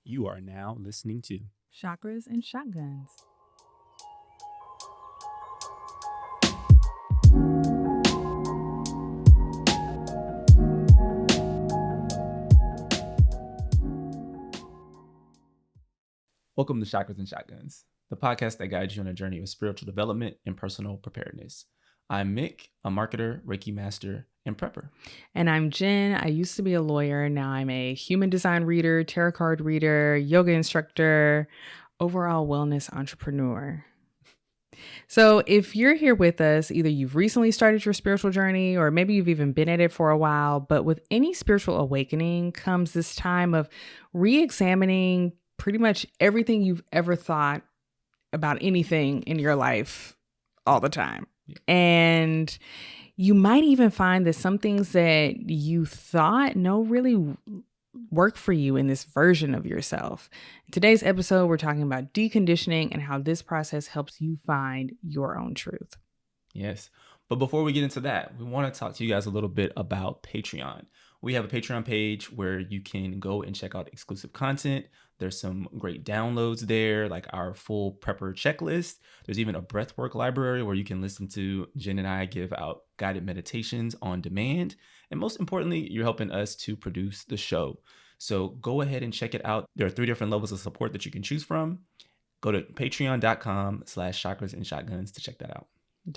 You are now listening to Chakras and Shotguns. Welcome to Chakras and Shotguns, the podcast that guides you on a journey of spiritual development and personal preparedness. I'm Mick, a marketer, Reiki master, and prepper. And I'm Jen. I used to be a lawyer. Now I'm a human design reader, tarot card reader, yoga instructor, overall wellness entrepreneur. So if you're here with us, either you've recently started your spiritual journey or maybe you've even been at it for a while, but with any spiritual awakening comes this time of re-examining pretty much everything you've ever thought about anything in your life all the time. Yeah. And you might even find that some things that you thought no really work for you in this version of yourself. In today's episode, we're talking about deconditioning and how this process helps you find your own truth. Yes. But before we get into that, we want to talk to you guys a little bit about Patreon. We have a Patreon page where you can go and check out exclusive content. There's some great downloads there, like our full prepper checklist. There's even a breathwork library where you can listen to Jen and I give out guided meditations on demand. And most importantly, you're helping us to produce the show. So go ahead and check it out. There are 3 different levels of support that you can choose from. Go to patreon.com/chakras and shotguns to check that out.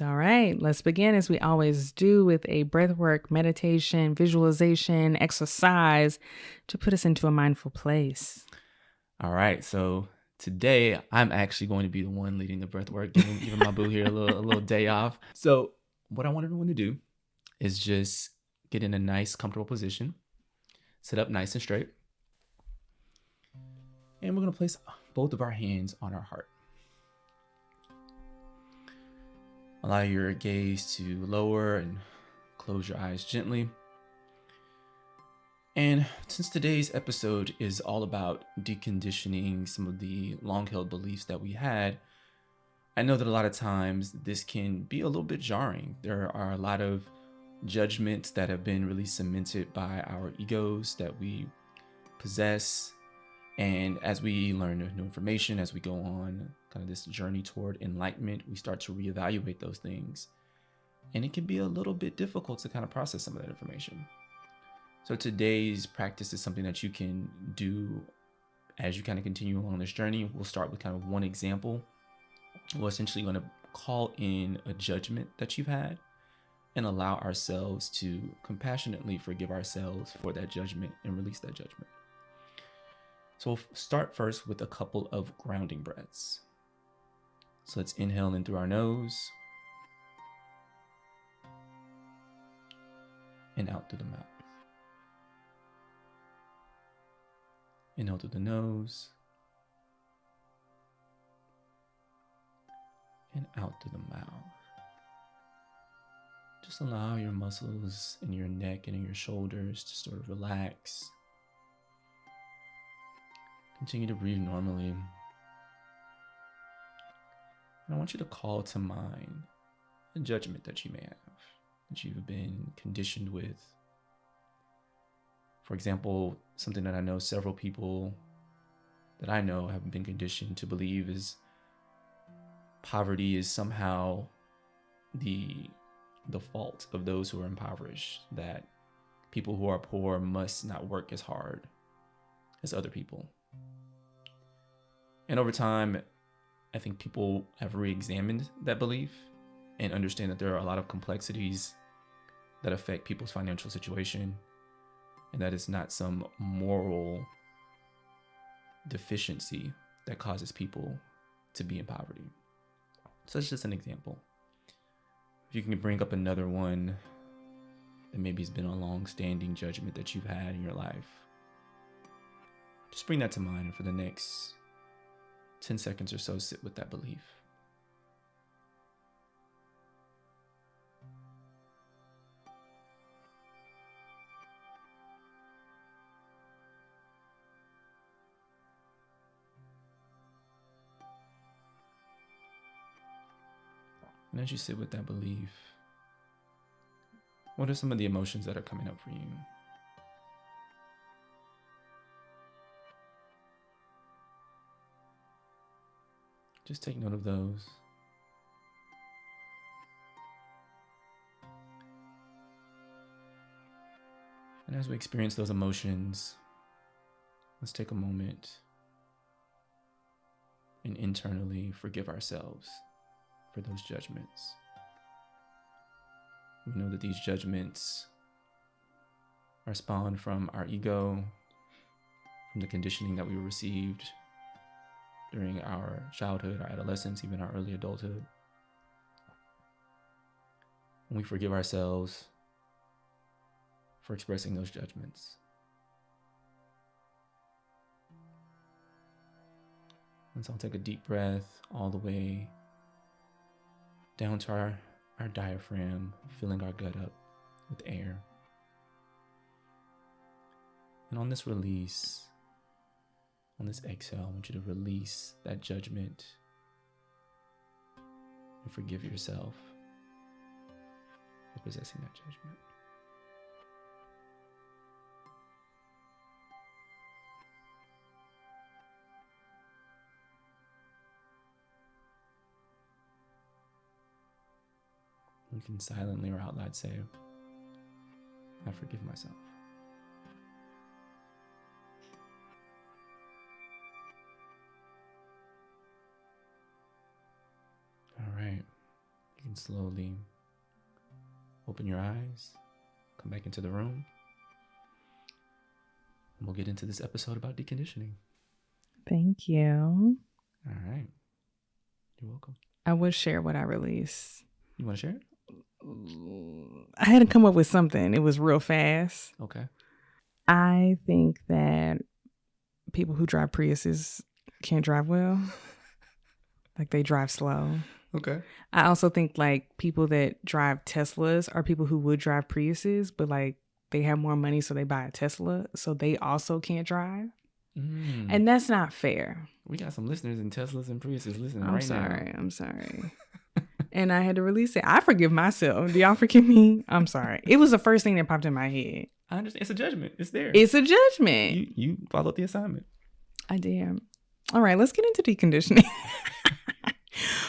All right, let's begin as we always do with a breathwork, meditation, visualization, exercise to put us into a mindful place. All right, so today I'm actually going to be the one leading the breathwork, giving my boo here a little day off. So what I want everyone to do is just get in a nice, comfortable position, sit up nice and straight, and we're going to place both of our hands on our heart. Allow your gaze to lower and close your eyes gently. And since today's episode is all about deconditioning some of the long-held beliefs that we had, I know that a lot of times this can be a little bit jarring. There are a lot of judgments that have been really cemented by our egos that we possess. And as we learn new information, as we go on kind of this journey toward enlightenment, we start to reevaluate those things. And it can be a little bit difficult to kind of process some of that information. So today's practice is something that you can do as you kind of continue along this journey. We'll start with kind of one example. We're essentially going to call in a judgment that you've had and allow ourselves to compassionately forgive ourselves for that judgment and release that judgment. So we'll start first with a couple of grounding breaths. So let's inhale in through our nose and out through the mouth. Inhale through the nose and out through the mouth. Just allow your muscles in your neck and in your shoulders to sort of relax. Continue to breathe normally. And I want you to call to mind a judgment that you may have, that you've been conditioned with. For example, something that I know several people that I know have been conditioned to believe is poverty is somehow the fault of those who are impoverished, that people who are poor must not work as hard as other people. And over time, I think people have re-examined that belief and understand that there are a lot of complexities that affect people's financial situation, and that it's not some moral deficiency that causes people to be in poverty. So that's just an example. If you can bring up another one that maybe has been a long-standing judgment that you've had in your life, just bring that to mind, and for the next 10 seconds or so, sit with that belief. And as you sit with that belief, what are some of the emotions that are coming up for you? Just take note of those. And as we experience those emotions, let's take a moment and internally forgive ourselves for those judgments. We know that these judgments are spawned from our ego, from the conditioning that we received during our childhood, our adolescence, even our early adulthood. And we forgive ourselves for expressing those judgments. And so I'll take a deep breath all the way down to our diaphragm, filling our gut up with air. And on this release, on this exhale, I want you to release that judgment and forgive yourself for possessing that judgment. You can silently or out loud say, I forgive myself. All right. You can slowly open your eyes, come back into the room, and we'll get into this episode about deconditioning. Thank you. All right. You're welcome. I will share what I released. You want to share it? I had to come up with something. It was real fast. Okay. I think that people who drive Priuses can't drive well. Like they drive slow. Okay. I also think like people that drive Teslas are people who would drive Priuses, but like they have more money, so they buy a Tesla, so they also can't drive. And that's not fair. We got some listeners in Teslas and Priuses listening now. I'm sorry. And I had to release it. I forgive myself. Do y'all forgive me? I'm sorry. It was the first thing that popped in my head. I understand. It's a judgment. It's there. It's a judgment. You followed the assignment. I did. All right, let's get into deconditioning.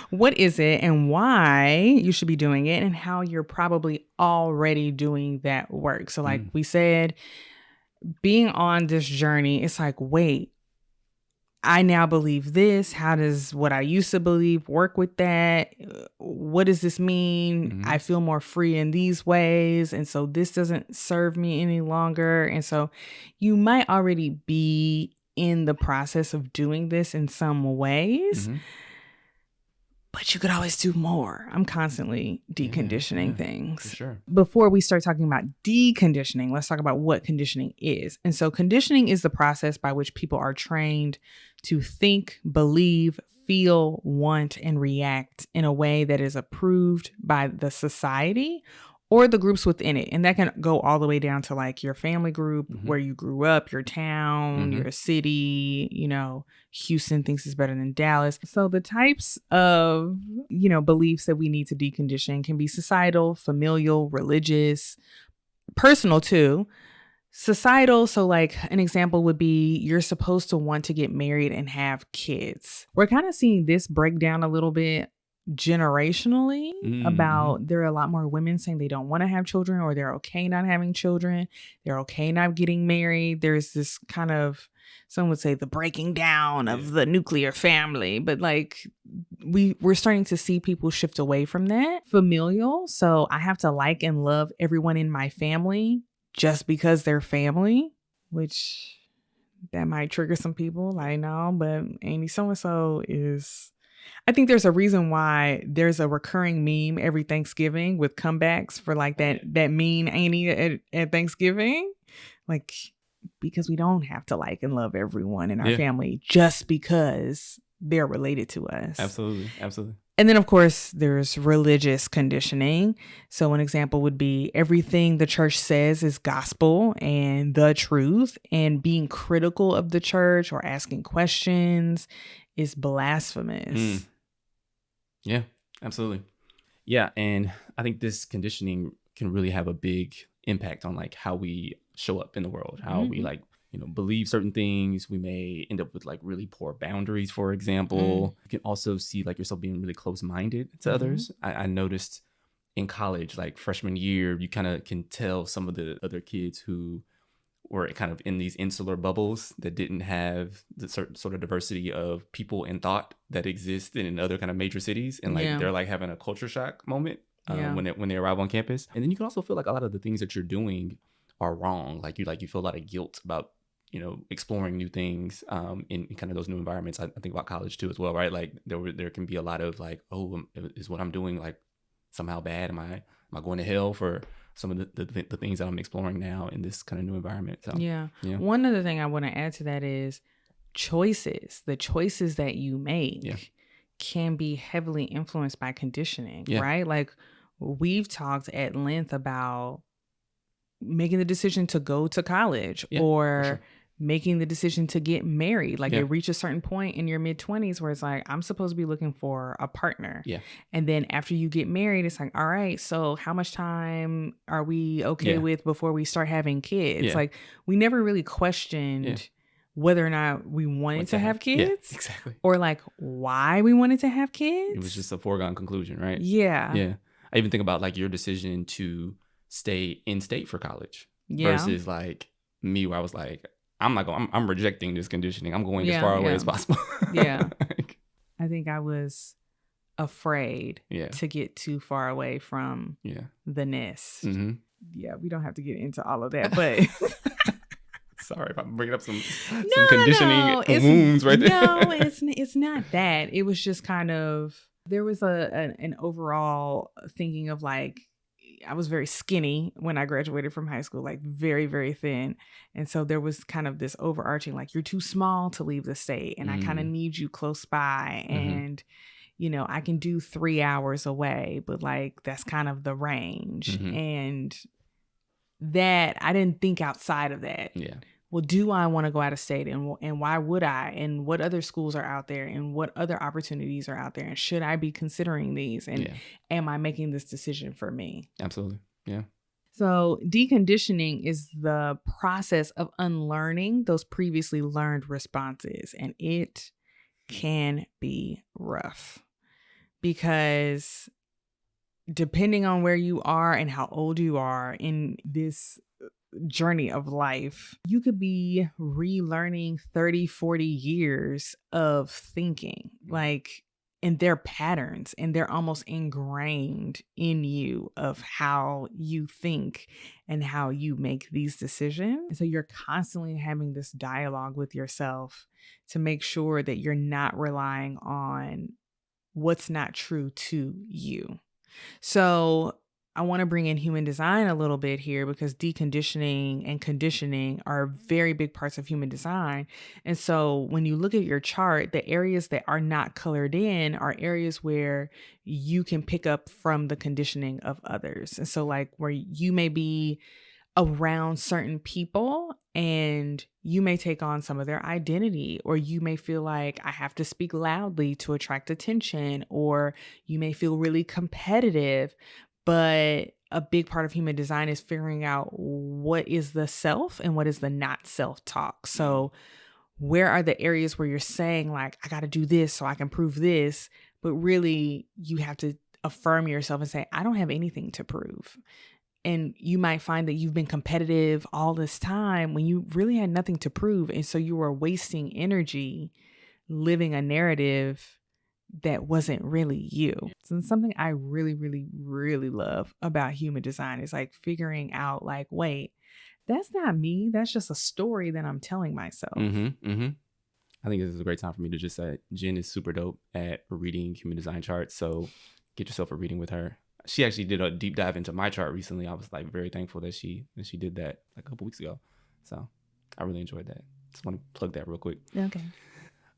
What is it and why you should be doing it and how you're probably already doing that work. So like we said, being on this journey, it's like, wait, I now believe this. How does what I used to believe work with that? What does this mean? I feel more free in these ways. And so this doesn't serve me any longer. And so you might already be in the process of doing this in some ways. But you could always do more. I'm constantly deconditioning things. For sure. Before we start talking about deconditioning, let's talk about what conditioning is. And so conditioning is the process by which people are trained to think, believe, feel, want, and react in a way that is approved by the society or the groups within it. And that can go all the way down to like your family group, where you grew up, your town, your city, you know, Houston thinks it's better than Dallas. So the types of, you know, beliefs that we need to decondition can be societal, familial, religious, personal too. Societal, so like an example would be you're supposed to want to get married and have kids. We're kind of seeing this break down a little bit generationally about there are a lot more women saying they don't want to have children or they're okay not having children. They're okay not getting married. There's this kind of, some would say the breaking down of the nuclear family, but like we're starting to see people shift away from that. Familial. So I have to like and love everyone in my family just because they're family, which that might trigger some people. I know, but Amy so-and-so is, I think there's a reason why there's a recurring meme every Thanksgiving with comebacks for like that mean Annie at Thanksgiving. Like, because we don't have to like and love everyone in our family just because they're related to us. Absolutely. Absolutely. And then, of course, there's religious conditioning. So an example would be everything the church says is gospel and the truth, and being critical of the church or asking questions is blasphemous. Yeah, absolutely. Yeah. And I think this conditioning can really have a big impact on like how we show up in the world, how we like believe certain things. We may end up with like really poor boundaries, for example. You can also see like yourself being really close-minded to others. I noticed in college, like freshman year, you kind of can tell some of the other kids who were kind of in these insular bubbles that didn't have the certain sort of diversity of people and thought that exist in other kind of major cities. And like they're like having a culture shock moment when they arrive on campus. And then you can also feel like a lot of the things that you're doing are wrong. Like you feel a lot of guilt about exploring new things in kind of those new environments. I think about college too as well, right? Like there can be a lot of like, oh, is what I'm doing like somehow bad? Am I going to hell for some of the things that I'm exploring now in this kind of new environment? So yeah. One other thing I want to add to that is choices. The choices that you make can be heavily influenced by conditioning, right? Like we've talked at length about making the decision to go to college or making the decision to get married. Like you reach a certain point in your mid-20s where it's like, I'm supposed to be looking for a partner. And then after you get married, it's like, all right, so how much time are we okay with before we start having kids? Like we never really questioned whether or not we wanted to have kids or like why we wanted to have kids. It was just a foregone conclusion, right? Yeah. I even think about like your decision to stay in state for college versus like me, where I was like, I'm rejecting this conditioning. I'm going as far away as possible. I think I was afraid to get too far away from the nest. Yeah, we don't have to get into all of that, but sorry if I'm bringing up some conditioning wounds right there. No, it's not that. It was just kind of, there was an overall thinking of like, I was very skinny when I graduated from high school, like very, very thin. And so there was kind of this overarching, like, you're too small to leave the state and I kind of need you close by. And, I can do 3 hours away, but like, that's kind of the range. And that I didn't think outside of that. Well, do I want to go out of state and why would I? And what other schools are out there and what other opportunities are out there? And should I be considering these? And am I making this decision for me? Absolutely. Yeah. So deconditioning is the process of unlearning those previously learned responses. And it can be rough because depending on where you are and how old you are in this journey of life, you could be relearning 30, 40 years of thinking, like, and their patterns, and they're almost ingrained in you of how you think and how you make these decisions. So you're constantly having this dialogue with yourself to make sure that you're not relying on what's not true to you. So I want to bring in human design a little bit here because deconditioning and conditioning are very big parts of human design. And so when you look at your chart, the areas that are not colored in are areas where you can pick up from the conditioning of others. And so like where you may be around certain people and you may take on some of their identity, or you may feel like I have to speak loudly to attract attention, or you may feel really competitive. But a big part of human design is figuring out what is the self and what is the not self talk. So where are the areas where you're saying like, I got to do this so I can prove this, but really you have to affirm yourself and say, I don't have anything to prove. And you might find that you've been competitive all this time when you really had nothing to prove. And so you were wasting energy living a narrative that wasn't really you. So something I really, really, really love about human design is like figuring out like, wait, that's not me. That's just a story that I'm telling myself. I think this is a great time for me to just say Jen is super dope at reading human design charts. So get yourself a reading with her. She actually did a deep dive into my chart recently. I was like very thankful that she did that like a couple weeks ago. So I really enjoyed that. Just want to plug that real quick. Okay.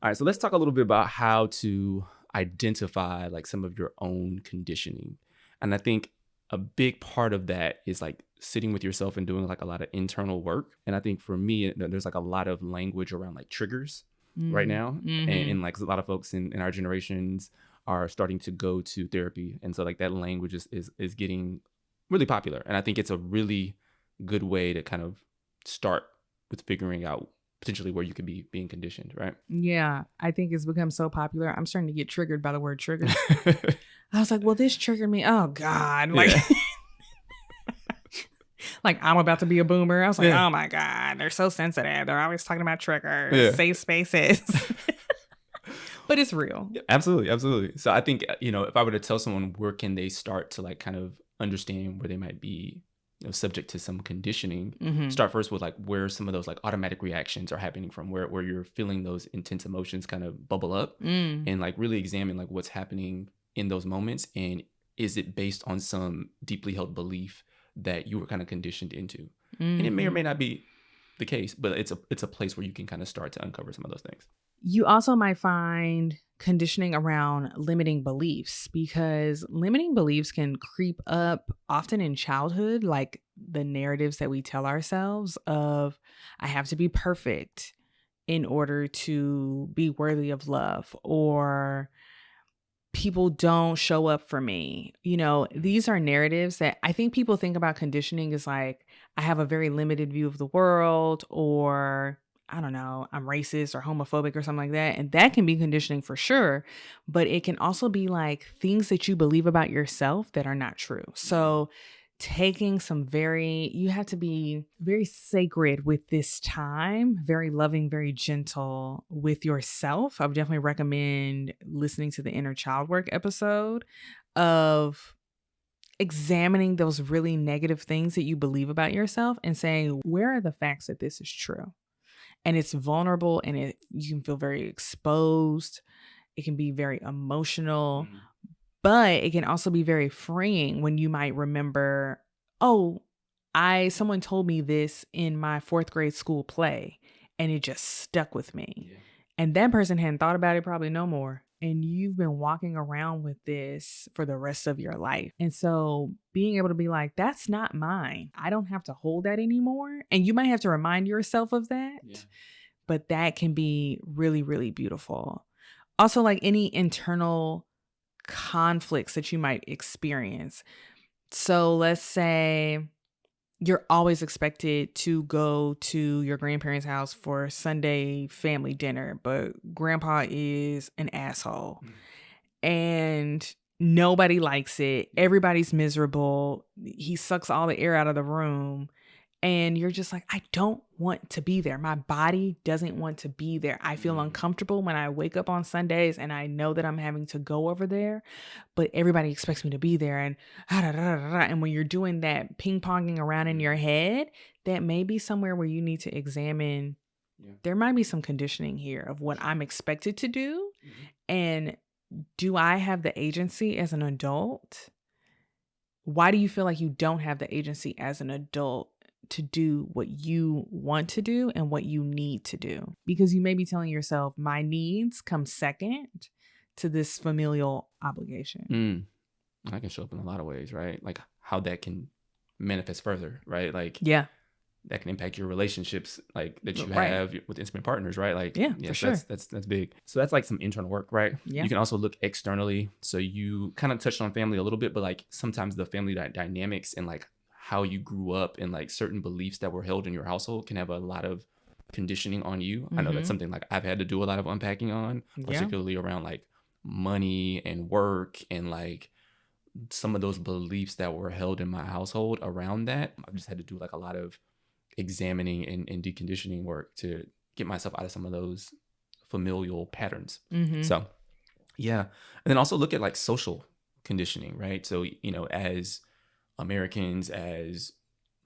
All right. So let's talk a little bit about how to identify like some of your own conditioning. And I think a big part of that is like sitting with yourself and doing like a lot of internal work. And I think for me, there's like a lot of language around like triggers right now. And like a lot of folks in our generations are starting to go to therapy. And so like that language is getting really popular. And I think it's a really good way to kind of start with figuring out potentially where you could be being conditioned, right? Yeah, I think it's become so popular. I'm starting to get triggered by the word trigger. I was like, well, this triggered me. Oh God. Like, Yeah. like I'm about to be a boomer. I was like, Yeah. oh my God, they're so sensitive. They're always talking about triggers, Yeah. safe spaces. But it's real. Yeah, absolutely, absolutely. So I think, if I were to tell someone where can they start to like kind of understand where they might be, subject to some conditioning, Mhm. start first with like where some of those like automatic reactions are happening from, where you're feeling those intense emotions kind of bubble up, and like really examine like what's happening in those moments, and is it based on some deeply held belief that you were kind of conditioned into, and it may or may not be the case, but it's a place where you can kind of start to uncover some of those things. You also might find conditioning around limiting beliefs, because limiting beliefs can creep up often in childhood, like the narratives that we tell ourselves of, I have to be perfect in order to be worthy of love, or people don't show up for me. These are narratives that I think people think about conditioning as like, I have a very limited view of the world, or I don't know, I'm racist or homophobic or something like that. And that can be conditioning for sure. But it can also be like things that you believe about yourself that are not true. So you have to be very sacred with this time, very loving, very gentle with yourself. I would definitely recommend listening to the inner child work episode of examining those really negative things that you believe about yourself and saying, where are the facts that this is true? And it's vulnerable, and you can feel very exposed. It can be very emotional. But it can also be very freeing when you might remember, oh, someone told me this in my 4th grade school play, and it just stuck with me. Yeah. And that person hadn't thought about it probably no more. And you've been walking around with this for the rest of your life. And so being able to be like, that's not mine. I don't have to hold that anymore. And you might have to remind yourself of that. Yeah. But that can be really, really beautiful. Also, like any internal conflicts that you might experience. So let's say you're always expected to go to your grandparents' house for Sunday family dinner, but grandpa is an asshole and nobody likes it. Everybody's miserable. He sucks all the air out of the room. And you're just like, I don't want to be there. My body doesn't want to be there. I feel uncomfortable when I wake up on Sundays and I know that I'm having to go over there, but everybody expects me to be there. And when you're doing that ping ponging around in your head, that may be somewhere where you need to examine. There might be some conditioning here of what I'm expected to do. And do I have the agency as an adult? Why do you feel like you don't have the agency as an adult to do what you want to do and what you need to do? Because you may be telling yourself, my needs come second to this familial obligation. That can show up in a lot of ways, right? Like how that can manifest further, right? Like, yeah, that can impact your relationships, like that you Right. have with intimate partners, right? Like, Yeah, so for sure. that's big. So that's like some internal work, right? Yeah. You can also look externally. So you kind of touched on family a little bit, but like sometimes the family dynamics and like how you grew up and like certain beliefs that were held in your household can have a lot of conditioning on you. I know that's something like I've had to do a lot of unpacking on, particularly around like money and work and like some of those beliefs that were held in my household around that. I've just had to do like a lot of examining and deconditioning work to get myself out of some of those familial patterns. So yeah. And then also look at like social conditioning, right? So, as Americans, as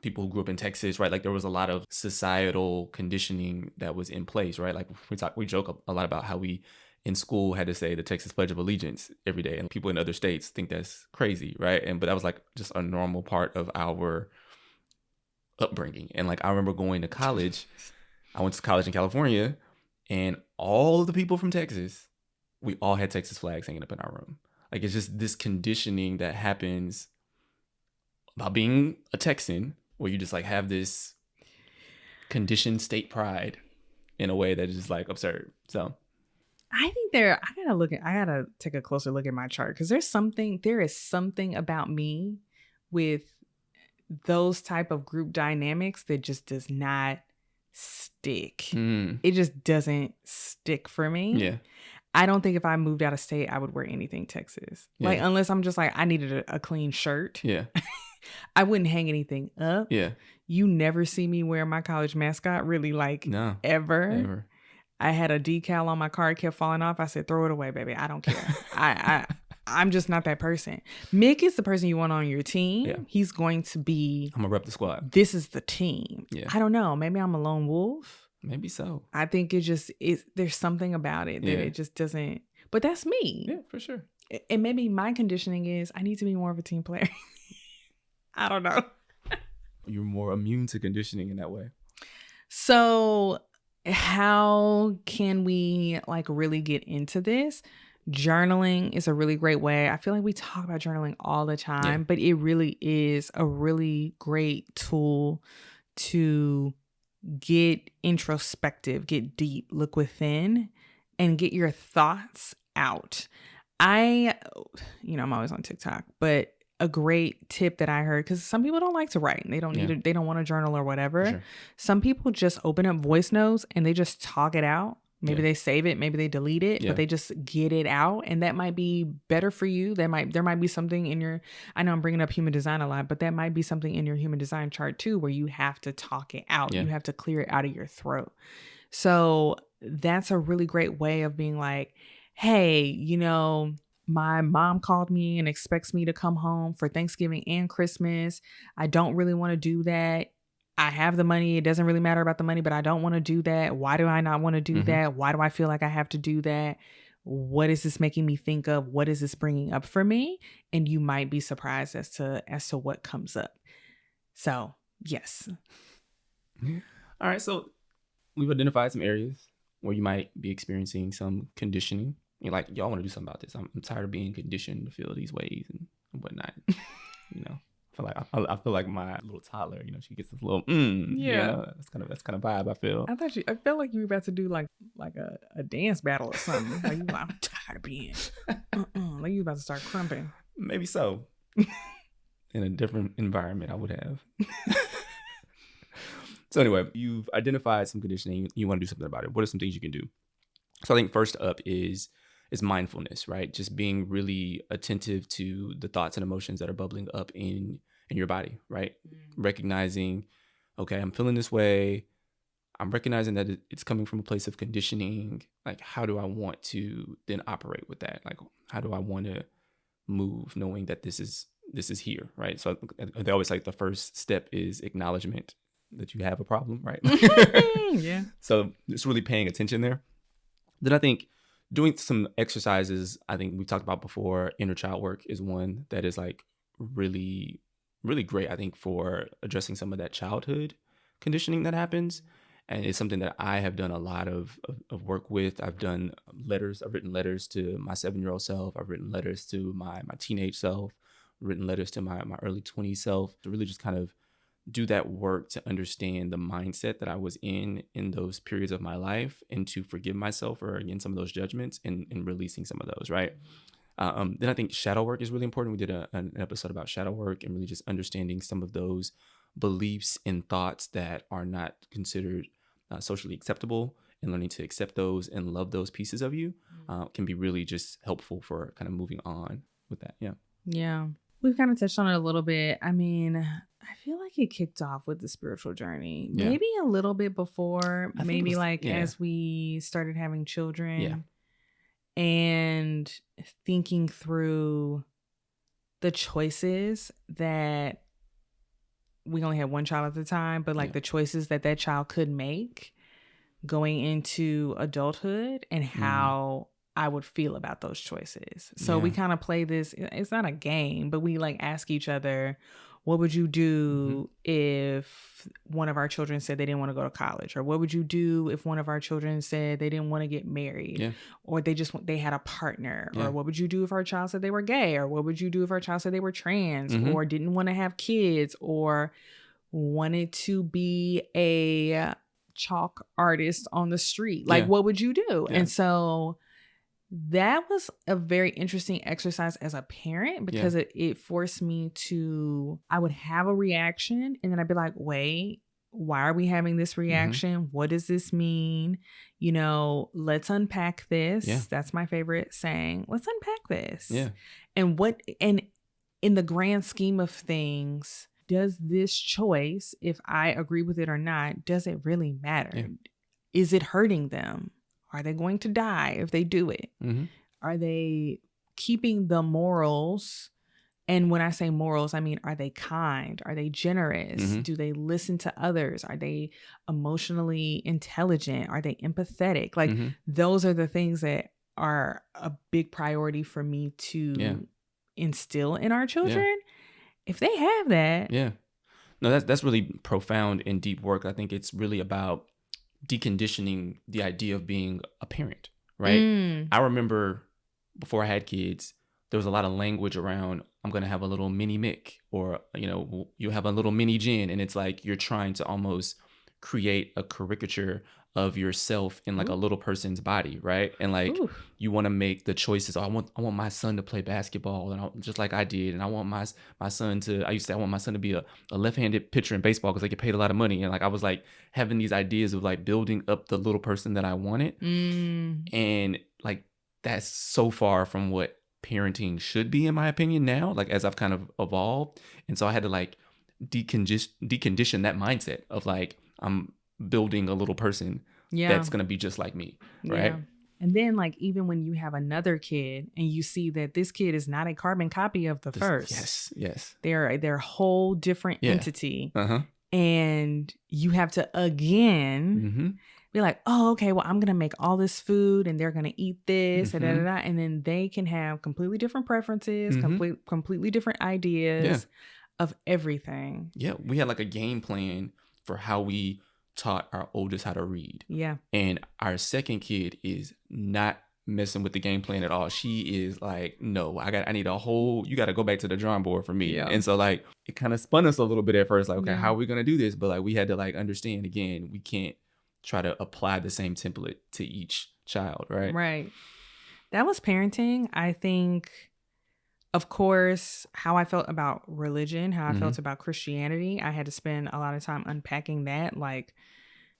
people who grew up in Texas, right? Like there was a lot of societal conditioning that was in place, right? Like we joke a lot about how we in school had to say the Texas Pledge of Allegiance every day, and people in other states think that's crazy, right? But that was like just a normal part of our upbringing. And like I remember going to college. I went to college in California, and all of the people from Texas, we all had Texas flags hanging up in our room. Like it's just this conditioning that happens about being a Texan, where you just like have this conditioned state pride in a way that is just like absurd. So I think I gotta take a closer look at my chart, because there is something about me with those type of group dynamics that just does not stick. Mm. It just doesn't stick for me. Yeah. I don't think if I moved out of state, I would wear anything Texas. Yeah. Like, unless I'm just like, I needed a clean shirt. Yeah. I wouldn't hang anything up. Yeah. You never see me wear my college mascot, really, like, No. ever. I had a decal on my car, it kept falling off. I said, throw it away, baby. I don't care. I'm just not that person. Mick is the person you want on your team. Yeah. He's going to be, I'm gonna rep the squad. this is the team. Yeah. I don't know. Maybe I'm a lone wolf. Maybe so. I think it just is. There's something about it that it just doesn't. But that's me. Yeah, for sure. And maybe my conditioning is I need to be more of a team player. I don't know. You're more immune to conditioning in that way. So how can we like really get into this? Journaling is a really great way. I feel like we talk about journaling all the time, but it really is a really great tool to get introspective, get deep, look within, and get your thoughts out. I'm always on TikTok, but a great tip that I heard, because some people don't like to write and they don't need they don't want to journal or whatever. Sure. Some people just open up voice notes and they just talk it out. Maybe they save it, maybe they delete it, but they just get it out. And that might be better for you. There might be something in your, I know I'm bringing up human design a lot, but that might be something in your human design chart too, where you have to talk it out. You have to clear it out of your throat. So that's a really great way of being like, hey, my mom called me and expects me to come home for Thanksgiving and Christmas. I don't really want to do that. I have the money. It doesn't really matter about the money, but I don't want to do that. Why do I not want to do that? Why do I feel like I have to do that? What is this making me think of? What is this bringing up for me? And you might be surprised as to what comes up. So, yes. All right. So we've identified some areas where you might be experiencing some conditioning. You're like, y'all want to do something about this. I'm tired of being conditioned to feel these ways and whatnot. I feel like my little toddler, she gets this little that's kind of vibe I feel. I felt like you were about to do like a dance battle or something. Like, I'm tired of being like you about to start crumping. Maybe so. In a different environment I would have. So anyway, you've identified some conditioning, you want to do something about it. What are some things you can do? So I think first up is mindfulness, right? Just being really attentive to the thoughts and emotions that are bubbling up in your body, right? Recognizing, okay, I'm feeling this way. I'm recognizing that it's coming from a place of conditioning. Like, how do I want to then operate with that? Like, how do I want to move knowing that this is here, right? So they always like the first step is acknowledgement that you have a problem, right? Yeah. So it's really paying attention there. Then I think doing some exercises, I think we talked about before, inner child work is one that is like really, really great, I think, for addressing some of that childhood conditioning that happens. And it's something that I have done a lot of work with. I've done letters. I've written letters to my 7-year-old self. I've written letters to my teenage self, written letters to my early 20s self, to really just kind of do that work to understand the mindset that I was in those periods of my life, and to forgive myself for, again, some of those judgments and releasing some of those, right? Then I think shadow work is really important. We did an episode about shadow work and really just understanding some of those beliefs and thoughts that are not considered socially acceptable, and learning to accept those and love those pieces of you can be really just helpful for kind of moving on with that. Yeah. We've kind of touched on it a little bit. I mean, I feel like it kicked off with the spiritual journey, maybe a little bit before, maybe as we started having children and thinking through the choices that we only had one child at the time, but like the choices that child could make going into adulthood and how I would feel about those choices. So we kind of play this, it's not a game, but we like ask each other, what would you do if one of our children said they didn't want to go to college? Or what would you do if one of our children said they didn't want to get married? Or they had a partner? Or what would you do if our child said they were gay? Or what would you do if our child said they were trans or didn't want to have kids or wanted to be a chalk artist on the street? Like, what would you do? And so that was a very interesting exercise as a parent, because it forced me to, I would have a reaction and then I'd be like, wait, why are we having this reaction? What does this mean? You know, let's unpack this. Yeah. That's my favorite saying. Let's unpack this. Yeah. And in the grand scheme of things, does this choice, if I agree with it or not, does it really matter? Yeah. Is it hurting them? Are they going to die if they do it? Mm-hmm. Are they keeping the morals? And when I say morals, I mean, are they kind? Are they generous? Mm-hmm. Do they listen to others? Are they emotionally intelligent? Are they empathetic? Like those are the things that are a big priority for me to instill in our children. Yeah. If they have that. Yeah. No, that's really profound and deep work. I think it's really about deconditioning the idea of being a parent, right? I remember before I had kids, there was a lot of language around, I'm going to have a little mini Mick, or, you know, you have a little mini Jen. And it's like you're trying to almost create a caricature of yourself in like a little person's body, right? And like you want to make the choices. Oh, I want my son to play basketball, and just like I did. And I want my son to. I want my son to be a left-handed pitcher in baseball because they get paid a lot of money. And like I was like having these ideas of like building up the little person that I wanted, and like that's so far from what parenting should be, in my opinion. Now, like as I've kind of evolved, and so I had to like decondition that mindset of like I'm building a little person that's going to be just like me. Right. And then like, even when you have another kid and you see that this kid is not a carbon copy of the first. Yes. They're a whole different entity. And you have to again be like, oh, okay, well, I'm going to make all this food and they're going to eat this and then they can have completely different preferences, completely different ideas of everything. Yeah. We had like a game plan for how we taught our oldest how to read. Yeah. And our second kid is not messing with the game plan at all. She is like, no, I need a whole, you got to go back to the drawing board for me. Yeah. And so like, it kind of spun us a little bit at first, like, okay, how are we going to do this? But like, we had to like understand again, we can't try to apply the same template to each child. Right. Right. That was parenting. I think, of course, how I felt about religion, how I felt about Christianity, I had to spend a lot of time unpacking that. Like,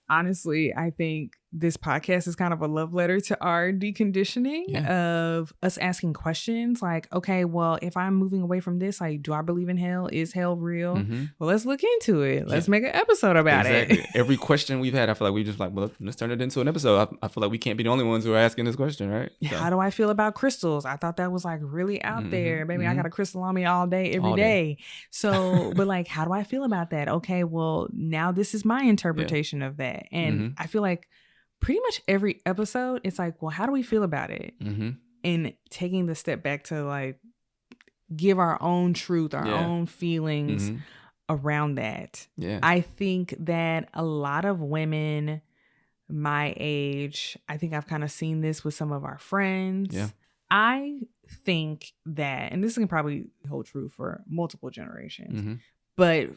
honestly, I think this podcast is kind of a love letter to our deconditioning of us asking questions like, okay, well, if I'm moving away from this, like, do I believe in hell? Is hell real? Well, let's look into it. Let's make an episode about it. Every question we've had, I feel like we just like, well, let's turn it into an episode. I feel like we can't be the only ones who are asking this question, right? So. How do I feel about crystals? I thought that was like really out there. Maybe I got a crystal on me all day, every day. So, but like, how do I feel about that? Okay, well, now this is my interpretation of that. And I feel like pretty much every episode, it's like, well, how do we feel about it? And taking the step back to like give our own truth, our own feelings around that. Yeah. I think that a lot of women my age, I think I've kind of seen this with some of our friends. Yeah. I think that, and this can probably hold true for multiple generations, but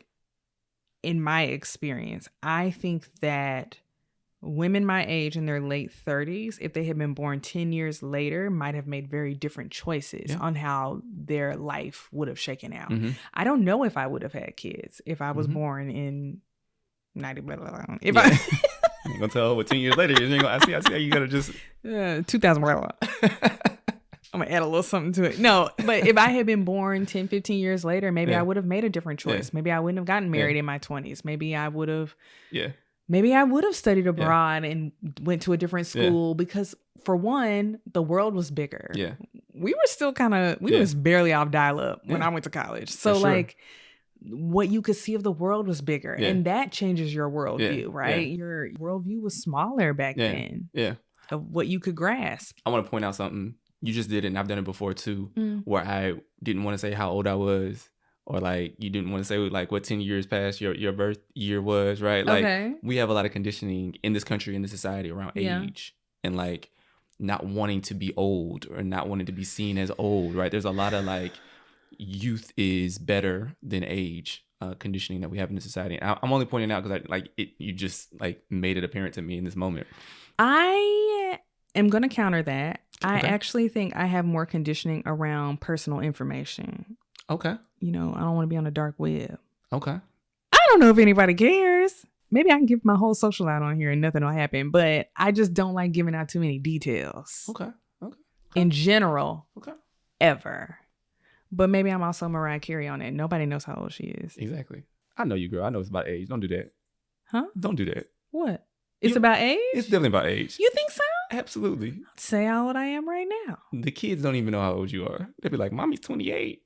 in my experience, I think that women my age in their late 30s, if they had been born 10 years later, might have made very different choices on how their life would have shaken out. I don't know if I would have had kids if I was born in 90. If I ain't gonna tell what 10 years later is. I see how you gotta just 2000. I'm gonna add a little something to it. No, but if I had been born 10, 15 years later, maybe I would have made a different choice. Maybe I wouldn't have gotten married in my 20s. Maybe I would have Maybe I would have studied abroad and went to a different school because, for one, the world was bigger. Yeah. We were still we was barely off dial-up when I went to college. So, like, what you could see of the world was bigger. And that changes your worldview, right? Your worldview was smaller back then of what you could grasp. I want to point out something. You just did it, and I've done it before, too, where I didn't want to say how old I was. Or like you didn't want to say like what 10 years past your birth year was, right? Like we have a lot of conditioning in this country, in this society around age and like not wanting to be old or not wanting to be seen as old, right? There's a lot of like youth is better than age conditioning that we have in the society. And I'm only pointing out because you just like made it apparent to me in this moment. I am going to counter that. I actually think I have more conditioning around personal information. Okay. You know, I don't want to be on the dark web. Okay. I don't know if anybody cares. maybe I can give my whole social out on here and nothing will happen, but I just don't like giving out too many details. Okay. In general. Okay. Ever. But maybe I'm also Mariah Carey on it. Nobody knows how old she is. Exactly. I know you, girl. I know it's about age. Don't do that. Huh? Don't do that. What? It's about age? It's definitely about age. You think so? Absolutely. I'd say how old I am right now. The kids don't even know how old you are. They'll be like, Mommy's 28.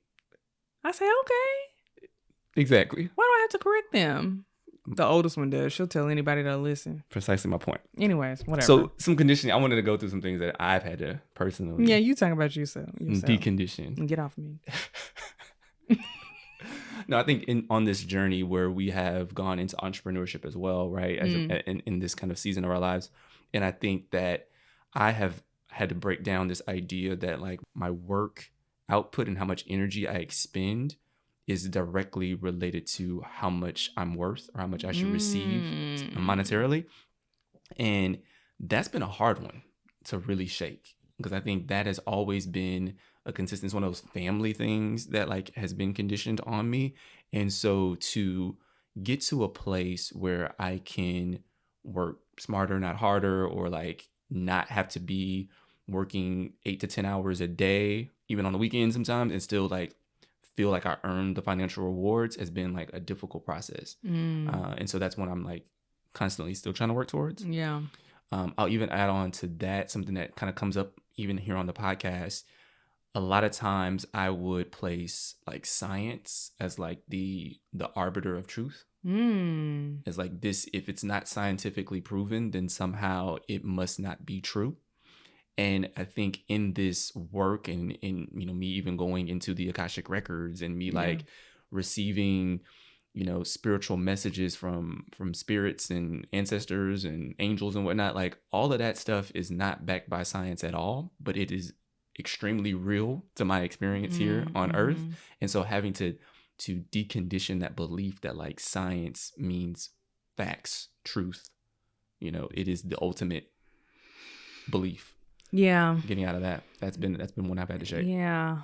I say, okay. Exactly. Why do I have to correct them? The oldest one does. She'll tell anybody that'll listen. Precisely my point. Anyways, whatever. So some conditioning. I wanted to go through some things that I've had to personally. Yeah, you talking about yourself. Decondition. Get off of me. No, I think on this journey where we have gone into entrepreneurship as well, right? As in this kind of season of our lives. And I think that I have had to break down this idea that like my work output and how much energy I expend is directly related to how much I'm worth or how much I should receive monetarily. And that's been a hard one to really shake, because I think that has always been a consistent, it's one of those family things that like has been conditioned on me. And so to get to a place where I can work smarter, not harder, or like not have to be working 8 to 10 hours a day, even on the weekends sometimes, and still like feel like I earned the financial rewards has been like a difficult process. And so that's what I'm like constantly still trying to work towards. Yeah. I'll even add on to that something that kind of comes up even here on the podcast. A lot of times I would place like science as like the arbiter of truth. It's like this, if it's not scientifically proven, then somehow it must not be true. And I think in this work and in, you know, me even going into the Akashic records and me like receiving, you know, spiritual messages from spirits and ancestors and angels and whatnot, like all of that stuff is not backed by science at all, but it is extremely real to my experience here on Earth. And so having to decondition that belief that like science means facts, truth, you know, it is the ultimate belief. Yeah. Getting out of that. That's been one I've had to shake. Yeah.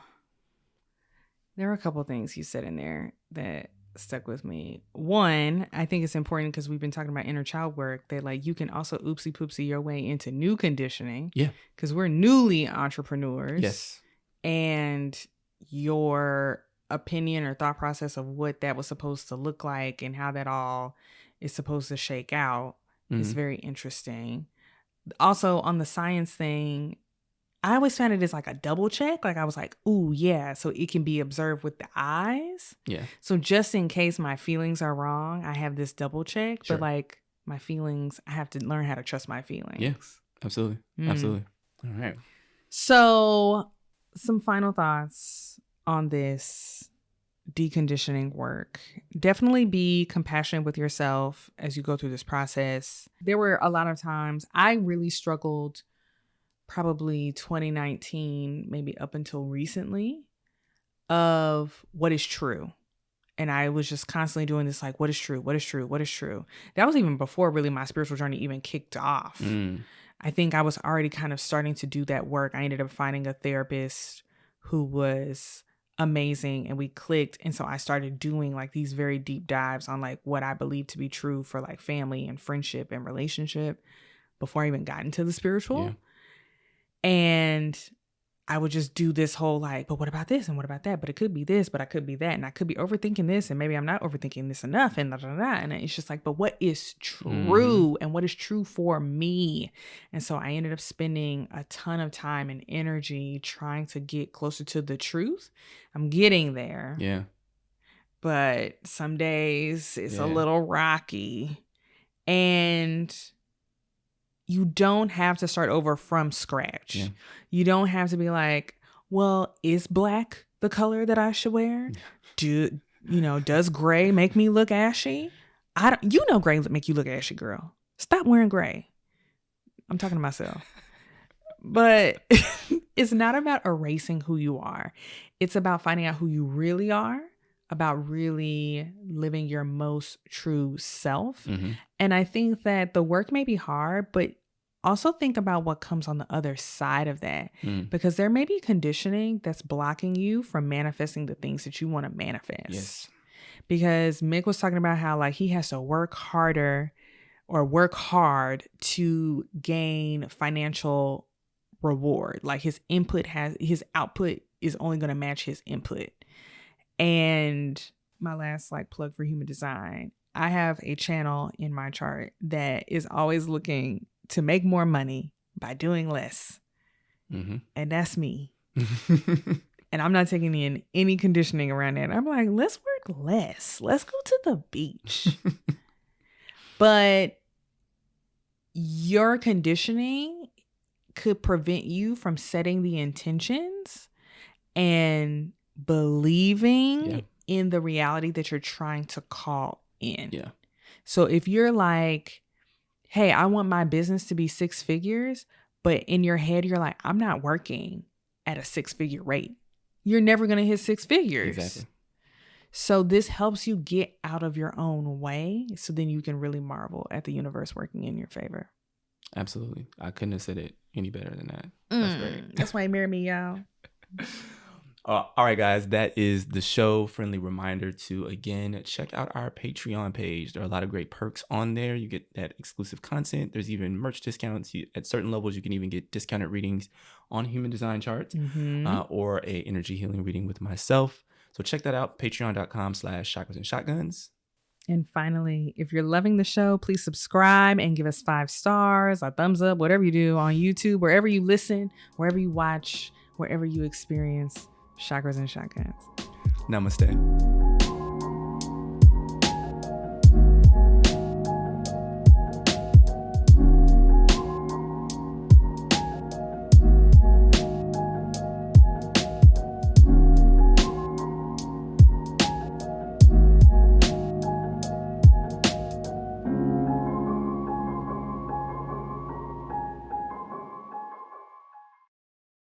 There are a couple of things you said in there that stuck with me. One, I think it's important because we've been talking about inner child work, that like you can also oopsie poopsie your way into new conditioning. Yeah. Because we're newly entrepreneurs. Yes. And your opinion or thought process of what that was supposed to look like and how that all is supposed to shake out is very interesting. Also on the science thing, I always found it as like a double check. Like I was like, ooh, yeah. So it can be observed with the eyes. Yeah. So just in case my feelings are wrong, I have this double check. Sure. But like my feelings, I have to learn how to trust my feelings. Yeah, absolutely. Absolutely. All right. So some final thoughts on this deconditioning work. Definitely be compassionate with yourself as you go through this process. There were a lot of times I really struggled, probably 2019, maybe up until recently, of what is true. And I was just constantly doing this, like, what is true? What is true? What is true? That was even before really my spiritual journey even kicked off. I think I was already kind of starting to do that work. I ended up finding a therapist who was amazing and we clicked. And so I started doing like these very deep dives on like what I believe to be true for like family and friendship and relationship before I even got into the spiritual. Yeah. And I would just do this whole like, but what about this and what about that? But it could be this, but I could be that. And I could be overthinking this and maybe I'm not overthinking this enough and da, da, da. And it's just like, but what is true and what is true for me? And so I ended up spending a ton of time and energy trying to get closer to the truth. I'm getting there. Yeah. But some days it's a little rocky. And you don't have to start over from scratch. Yeah. You don't have to be like, well, is black the color that I should wear? Does gray make me look ashy? Gray make you look ashy, girl. Stop wearing gray. I'm talking to myself. But it's not about erasing who you are. It's about finding out who you really are, about really living your most true self. And I think that the work may be hard, but also think about what comes on the other side of that, because there may be conditioning that's blocking you from manifesting the things that you want to manifest. Yes. because Mick was talking about how like he has to work harder or work hard to gain financial reward. Like his output is only going to match his input. And my last like plug for human design, I have a channel in my chart that is always looking to make more money by doing less. Mm-hmm. And that's me. And I'm not taking in any conditioning around that. I'm like, let's work less. Let's go to the beach. But your conditioning could prevent you from setting the intentions and believing in the reality that you're trying to call in. Yeah. So if you're like, hey, I want my business to be 6 figures, but in your head, you're like, I'm not working at a 6-figure rate. You're never going to hit 6 figures. Exactly. So this helps you get out of your own way. So then you can really marvel at the universe working in your favor. Absolutely. I couldn't have said it any better than that. That's great. That's why you married me, y'all. All right, guys, that is the show. Friendly reminder to, again, check out our Patreon page. There are a lot of great perks on there. You get that exclusive content. There's even merch discounts. At certain levels, you can even get discounted readings on human design charts or a energy healing reading with myself. So check that out, patreon.com/chakras and shotguns. And finally, if you're loving the show, please subscribe and give us 5 stars, a thumbs up, whatever you do on YouTube, wherever you listen, wherever you watch, wherever you experience Chakras and Shotguns. Namaste.